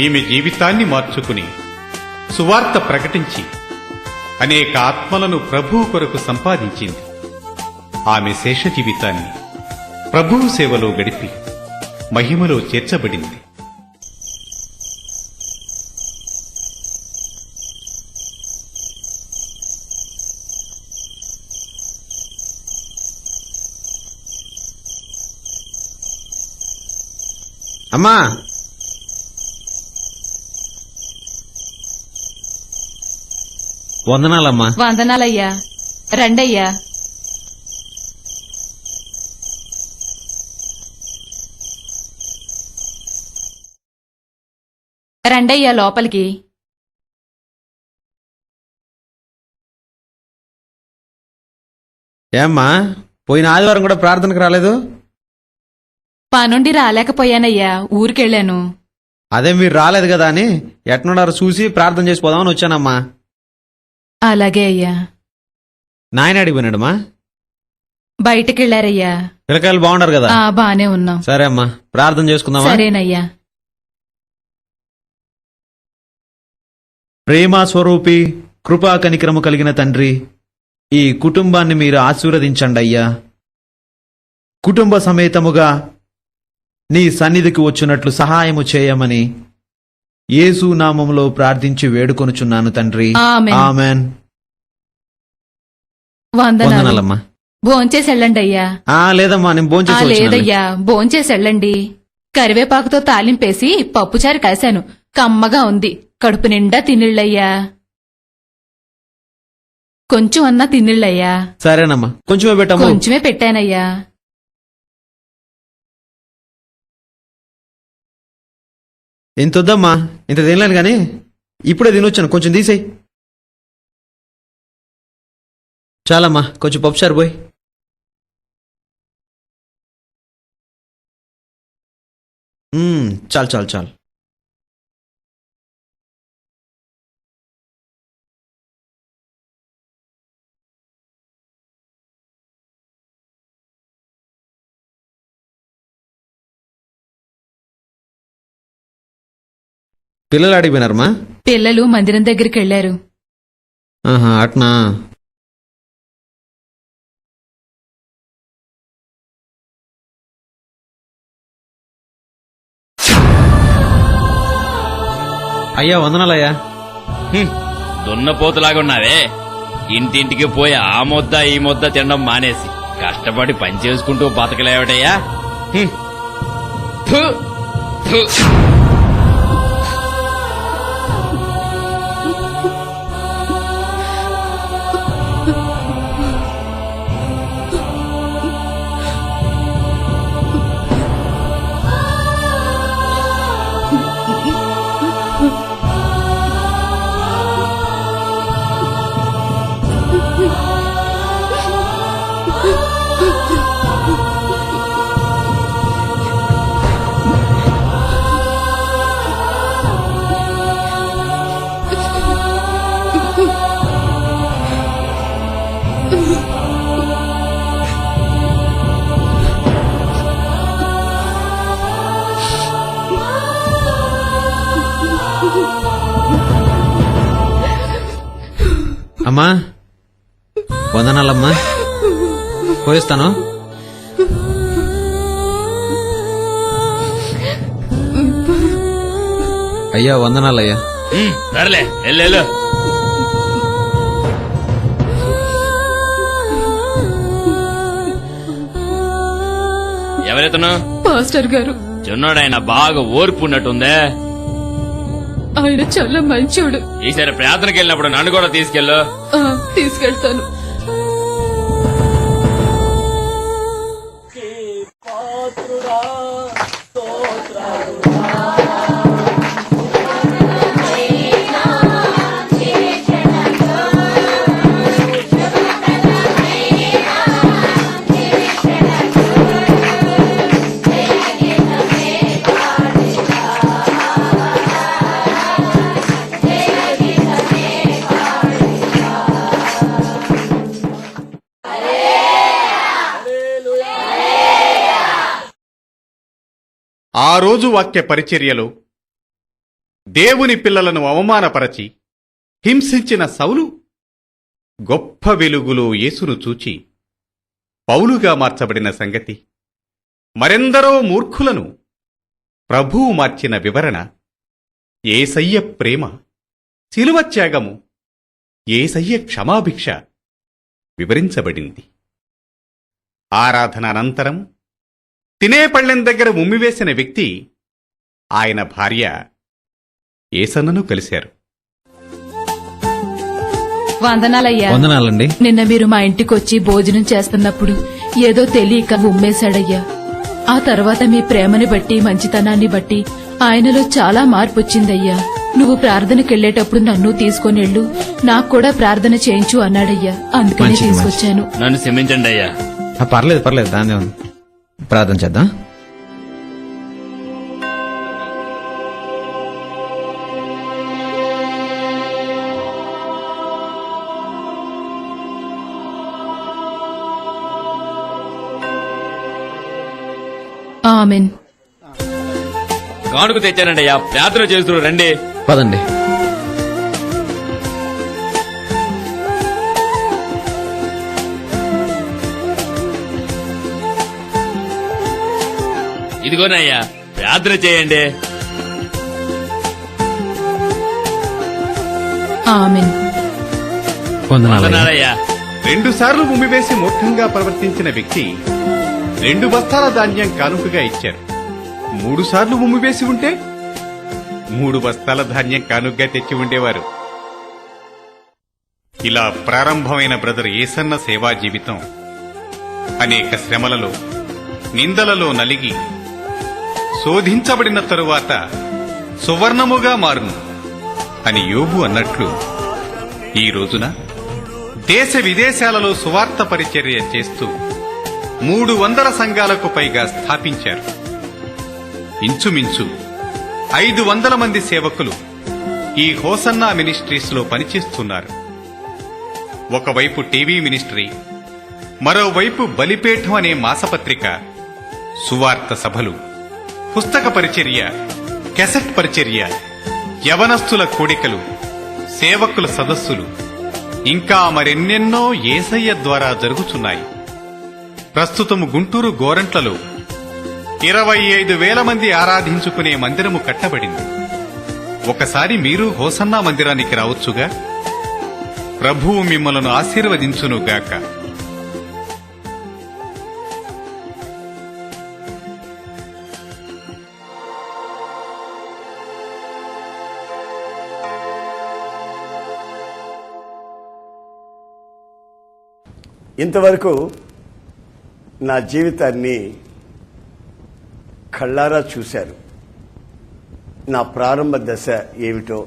ఈమె జీవితాన్ని మార్చుకుని సువార్త ప్రకటించి అనేక ఆత్మలను ప్రభువు కొరకు సంపాదించింది. ఆమె శేష జీవితాన్ని ప్రభువు సేవలో గడిపి మహిమలో చేర్చబడింది. అమ్మా, వందనాలమ్మా. వందనాలయ్యా. రండయ్యా. రండయ్యా లోపలికి. ఏమ్మా, పోయిన ఆదివారం కూడా ప్రార్థనకు రాలేదు? పనుండి రాలేకపోయానయ్యా, ఊరికెళ్ళాను. అదే మీరు రాలేదు కదా అని ఎట్నున్నారో చూసి ప్రార్థన చేసి పోదామని వచ్చానమ్మా. అలాగే అయ్యా. నాయన అడిగిపోయినాడమ్మా. బయటకెళ్లారయ్యా. పిల్లకాయలు బాగుండారు కదా? బానే ఉన్నాం. సరే అమ్మా, ప్రార్థన చేసుకుందామా? సరేనయ్యా. ప్రేమ స్వరూపి, కృపా కనికరము కలిగిన తండ్రి, ఈ కుటుంబాన్ని మీరు ఆశీర్వదించండి అయ్యా. కుటుంబ సమేతముగా నీ సన్నిధికి వచ్చున్నట్లు సహాయము చేయమని యేసు నామములో ప్రార్థించి వేడుకొనుచున్నాను తండ్రి. ఆమేన్. ఆమెన్. వందనాలమ్మా. భోంచేసి వెళ్ళండి అయ్యా. లేదమ్మా, నేను భోంచేసి వచ్చాను. లేదయ్యా, భోంచేసి వెళ్ళండి. కరివేపాకుతో తాలింపేసి పప్పుచారు కాశాను, కమ్మగా ఉంది. కడుపు నిండా తినిళ్ళయ్యా. కొంచెం అన్నా తినిళ్ళయ్యా. సరేనమ్మా, కొంచెమే పెట్టమ్మా. కొంచెమే పెట్టానయ్యా. ఇంత వద్దమ్మా, ఇంత తినలేను గాని ఇప్పుడే తినొచ్చాను, కొంచెం తీసేయి. చాలమ్మా, కొంచెం పప్పుచారు పోయి. చాలు చాలు చాలు. పిల్లలు అడిగిపోయినారమ్మా? పిల్లలు మందిరం దగ్గరికి వెళ్లారు. అట్నా. అయ్యా వందనాలయ్యా. దున్నపోతులాగున్నావే. ఇంటింటికి పోయి ఆ ముద్ద ఈ ముద్ద తినడం మానేసి కష్టపడి పని చేసుకుంటూ బతకలేవటయ్యా. థు, థు. అమ్మా వందనాలమ్మా, పోయిస్తాను. అయ్యా వందనాలయ్యా. సర్లే వెళ్ళు. ఎవరెతను? పాస్టర్ గారు. చిన్నోడాయన బాగా ఓర్పు ఉన్నట్టుందే. ఆయన చాలా మంచోడు. ఈసారి ప్రార్థనకి వెళ్ళినప్పుడు నన్ను కూడా తీసుకెళ్ళు. తీసుకెళ్తాను. ఆ రోజు వాక్య పరిచర్యలో దేవుని పిల్లలను అవమానపరచి హింసించిన సౌలు గొప్ప వెలుగులో యేసును చూచి పౌలుగా మార్చబడిన సంగతి, మరెందరో మూర్ఖులను ప్రభువు మార్చిన వివరణ, యేసయ్య ప్రేమ, శిలువ త్యాగము, యేసయ్య క్షమాభిక్ష వివరించబడింది. ఆరాధన అనంతరం తినే పళ్ళెం దగ్గర ఉమ్మివేసిన వ్యక్తి ఆయన భార్య యేసన్నను కలిశారు. వందనాలయ్యా. వందనాలండి. నిన్న మీరు మా ఇంటికొచ్చి భోజనం చేస్తున్నప్పుడు ఏదో తెలియక ఉమ్మేశాడయ్యా. ఆ తర్వాత మీ ప్రేమని బట్టి మంచితనాన్ని బట్టి ఆయనలో చాలా మార్పు వచ్చిందయ్యా. నువ్వు ప్రార్థనకెళ్లేటప్పుడు నన్ను తీసుకొని వెళ్ళు, నాకు కూడా ప్రార్థన చేయించు అన్నాడయ్యా. అందుకని మంచిది, తీసుకొచ్చాను. నన్ను క్షమించండి అయ్యా. పర్లేదు పర్లేదు, దాన్నే ఉంది. ప్రార్థన చేద్దాం. ఆమెన్. కానుక తెచ్చానండి అయ్యా, ప్రార్థన చేస్తూ రండి. పదండి. ఇదిగోనయ్యా ప్రార్థన చేయండి. ఆమేన్. వందనాలయ్యా. 2 సార్లు ఉమ్మివేసి మూర్ఖంగా ప్రవర్తించిన వ్యక్తి 2 బస్తాల ధాన్యం కానుకగా ఇచ్చారు. 3 సార్లు ఉమ్మివేసి ఉంటే 3 బస్తాల ధాన్యం కానుకగా తెచ్చి ఉండేవారు. ఇలా ప్రారంభమైన బ్రదర్ ఏసన్న సేవా జీవితం అనేక శ్రమలలో, నిందలలో నలిగి శోధించబడిన తరువాత సువర్ణముగా మారును అని యోబు అన్నట్లు ఈ రోజున దేశ విదేశాలలో సువార్త పరిచర్య చేస్తూ 300 సంఘాలకు పైగా స్థాపించారు. ఇంచుమించు 500 మంది సేవకులు ఈ హోసన్నా మినిస్ట్రీస్ లో పనిచేస్తున్నారు. ఒకవైపు టీవీ మినిస్ట్రీ, మరోవైపు బలిపీఠం అనే మాసపత్రిక, సువార్త సభలు, పుస్తక పరిచర్య, కెసెట్ పరిచర్య, యవనస్తుల కూడికలు, సేవకుల సదస్సులు, ఇంకా మరెన్నెన్నో యేసయ్య ద్వారా జరుగుతున్నాయి. ప్రస్తుతము గుంటూరు గోరంట్లలో 25,000 మంది ఆరాధించుకునే మందిరము కట్టబడింది. ఒకసారి మీరు హోసన్నా మందిరానికి రావచ్చుగా. ప్రభువు మిమ్మలను ఆశీర్వదించునుగాక. ఇంతవరకు నా జీవితాన్ని కళ్ళారా చూశారు. నా ప్రారంభ దశ ఏమిటో,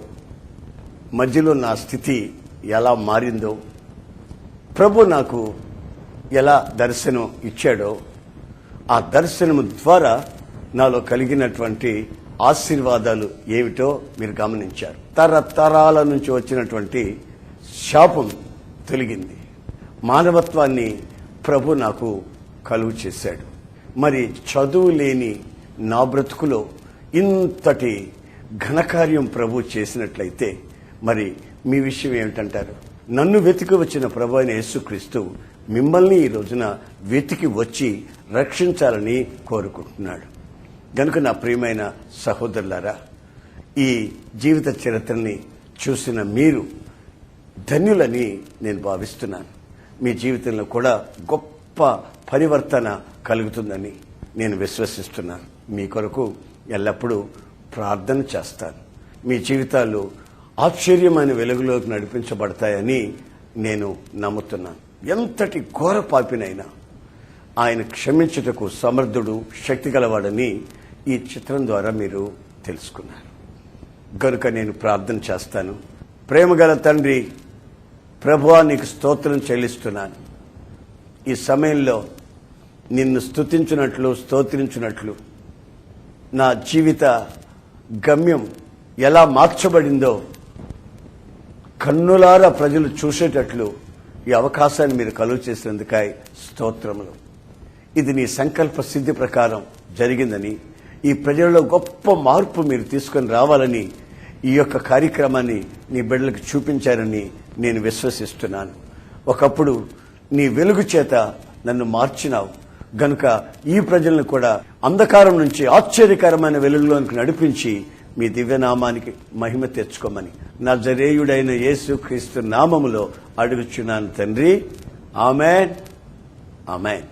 మధ్యలో నా స్థితి ఎలా మారిందో, ప్రభు నాకు ఎలా దర్శనం ఇచ్చాడో, ఆ దర్శనము ద్వారా నాలో కలిగినటువంటి ఆశీర్వాదాలు ఏమిటో మీరు గమనించారు. తరతరాల నుంచి వచ్చినటువంటి శాపం తొలగింది. మానవత్వాన్ని ప్రభు నాకు కలుగు చేశాడు. మరి చదువు లేని నా బ్రతుకులో ఇంతటి ఘనకార్యం ప్రభు చేసినట్లయితే మరి మీ విషయం ఏమిటంటారు? నన్ను వెతికి వచ్చిన ప్రభు అయిన యేసుక్రీస్తు మిమ్మల్ని ఈ రోజున వెతికి వచ్చి రక్షించాలని కోరుకుంటున్నాడు. గనుక నా ప్రియమైన సహోదరులారా, ఈ జీవిత చరిత్రని చూసిన మీరు ధన్యులని నేను భావిస్తున్నాను. మీ జీవితంలో కూడా గొప్ప పరివర్తన కలుగుతుందని నేను విశ్వసిస్తున్నాను. మీ కొరకు ఎల్లప్పుడూ ప్రార్థన చేస్తాను. మీ జీవితాలు ఆశ్చర్యమైన వెలుగులోకి నడిపించబడతాయని నేను నమ్ముతున్నాను. ఎంతటి ఘోర పాపినైనా ఆయన క్షమించుటకు సమర్థుడు, శక్తి గలవాడని ఈ చిత్రం ద్వారా మీరు తెలుసుకున్నారు. కనుక నేను ప్రార్థన చేస్తాను. ప్రేమగల తండ్రి, ప్రభువా, నీకు స్తోత్రం చెల్లిస్తున్నాను. ఈ సమయంలో నిన్ను స్తుతించినట్లు, స్తోత్రించినట్లు నా జీవిత గమ్యం ఎలా మార్చబడిందో కన్నులారా ప్రజలు చూసేటట్లు ఈ అవకాశాన్ని మీరు కలుగు చేసినందుకై స్తోత్రములు. ఇది నీ సంకల్ప సిద్ధి ప్రకారం జరిగిందని, ఈ ప్రజలలో గొప్ప మార్పు మీరు తీసుకొని రావాలని ఈ యొక్క కార్యక్రమాన్ని నీ బిడ్డలకు చూపించారని నేను విశ్వసిస్తున్నాను. ఒకప్పుడు నీ వెలుగు చేత నన్ను మార్చినావు గనుక ఈ ప్రజలను కూడా అంధకారం నుంచి ఆశ్చర్యకరమైన వెలుగులోనికి నడిపించి మీ దివ్యనామానికి మహిమ తెచ్చుకోమని నజరేయుడైన యేసుక్రీస్తు నామములో అడుగుచున్నాను తండ్రి. ఆమేన్, ఆమేన్.